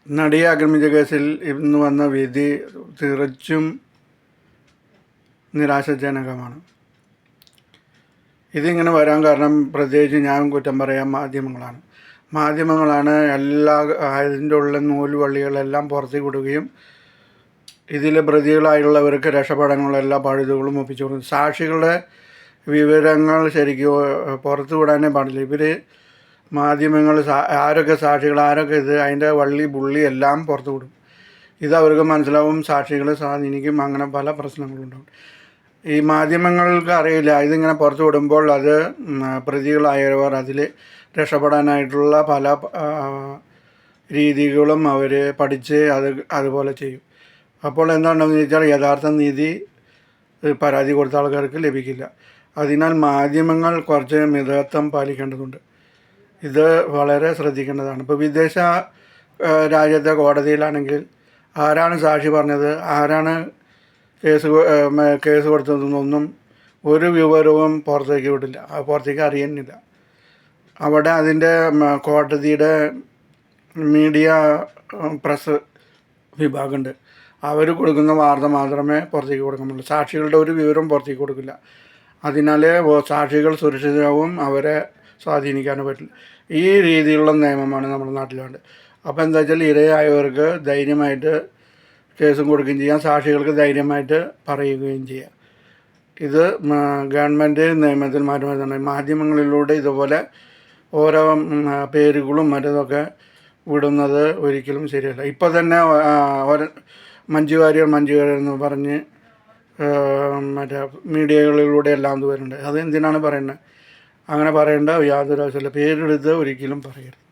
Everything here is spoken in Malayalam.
നടിയെ ആക്രമിച്ച കേസിൽ ഇന്ന് വന്ന വിധി തികച്ചും നിരാശാജനകമാണ്. ഇതിങ്ങനെ വരാൻ കാരണം പ്രത്യേകിച്ച് ഞാൻ കുറ്റം പറയാൻ മാധ്യമങ്ങളാണ് എല്ലാ അതിൻ്റെ ഉള്ള നൂലുവള്ളികളെല്ലാം പുറത്തേക്ക് വിടുകയും ഇതിൽ പ്രതികളായുള്ളവർക്ക് രക്ഷപ്പെടാനുള്ള എല്ലാ പഴുതുകളും ഒപ്പിച്ചു കൊടുക്കും. സാക്ഷികളുടെ വിവരങ്ങൾ ശരിക്കും പുറത്തു വിടാനേ പാടില്ല. ഇവർ മാധ്യമങ്ങൾ ആരൊക്കെ സാക്ഷികൾ ആരൊക്കെ അതിൻ്റെ വള്ളി പുള്ളി എല്ലാം പുറത്തു വിടും. ഇതവർക്ക് മനസ്സിലാവും, സാക്ഷികളെ സ്വാധീനിക്കും, അങ്ങനെ പല പ്രശ്നങ്ങളുണ്ടാവും. ഈ മാധ്യമങ്ങൾക്ക് അറിയില്ല, ഇതിങ്ങനെ പുറത്തു വിടുമ്പോൾ അത് പ്രതികളായവർ അതിൽ രക്ഷപ്പെടാനായിട്ടുള്ള പല രീതികളും അവർ പഠിച്ച് അതുപോലെ ചെയ്യും. അപ്പോൾ എന്താണെന്ന് ചോദിച്ചാൽ യഥാർത്ഥ നീതി പരാതി കൊടുത്ത ആൾക്കാർക്ക് ലഭിക്കില്ല. അതിനാൽ മാധ്യമങ്ങൾ കുറച്ച് മിതത്വം പാലിക്കേണ്ടതുണ്ട്. ഇത് വളരെ ശ്രദ്ധിക്കേണ്ടതാണ്. ഇപ്പോൾ വിദേശ രാജ്യത്തെ കോടതിയിലാണെങ്കിൽ ആരാണ് സാക്ഷി പറഞ്ഞത്, ആരാണ് കേസ് കൊടുത്തതെന്നൊന്നും ഒരു വിവരവും പുറത്തേക്ക് വിടില്ല, പുറത്തേക്ക് അറിയുന്നില്ല. അവിടെ അതിൻ്റെ കോടതിയുടെ മീഡിയ പ്രസ് വിഭാഗമുണ്ട്. അവർ കൊടുക്കുന്ന വാർത്ത മാത്രമേ പുറത്തേക്ക് കൊടുക്കുന്നുള്ളൂ. സാക്ഷികളുടെ ഒരു വിവരം പുറത്തേക്ക് കൊടുക്കില്ല. അതിനാൽ സാക്ഷികൾ സുരക്ഷിതരാവും, അവരെ സ്വാധീനിക്കാനും പറ്റില്ല. ഈ രീതിയിലുള്ള നിയമമാണ് നമ്മുടെ നാട്ടിലുണ്ട്. അപ്പോൾ എന്താ വെച്ചാൽ ഇരയായവർക്ക് ധൈര്യമായിട്ട് കേസും കൊടുക്കുകയും ചെയ്യാം, സാക്ഷികൾക്ക് ധൈര്യമായിട്ട് പറയുകയും ചെയ്യാം. ഇത് ഗവൺമെൻറ് നിയമത്തിൽ മാറ്റം വരുന്നുണ്ട്. മാധ്യമങ്ങളിലൂടെ ഇതുപോലെ ഓരോ പേരുകളും മറ്റതൊക്കെ വിടുന്നത് ഒരിക്കലും ശരിയല്ല. ഇപ്പോൾ തന്നെ മഞ്ജു വാര്യർ എന്ന് പറഞ്ഞ് മറ്റേ മീഡിയകളിലൂടെ എല്ലാം വരുന്നുണ്ട്. അത് എന്തിനാണ് പറയുന്നത്? അങ്ങനെ പറയേണ്ട യാതൊരു ആവശ്യമില്ല. പേരെടുത്ത് ഒരിക്കലും പറയരുത്.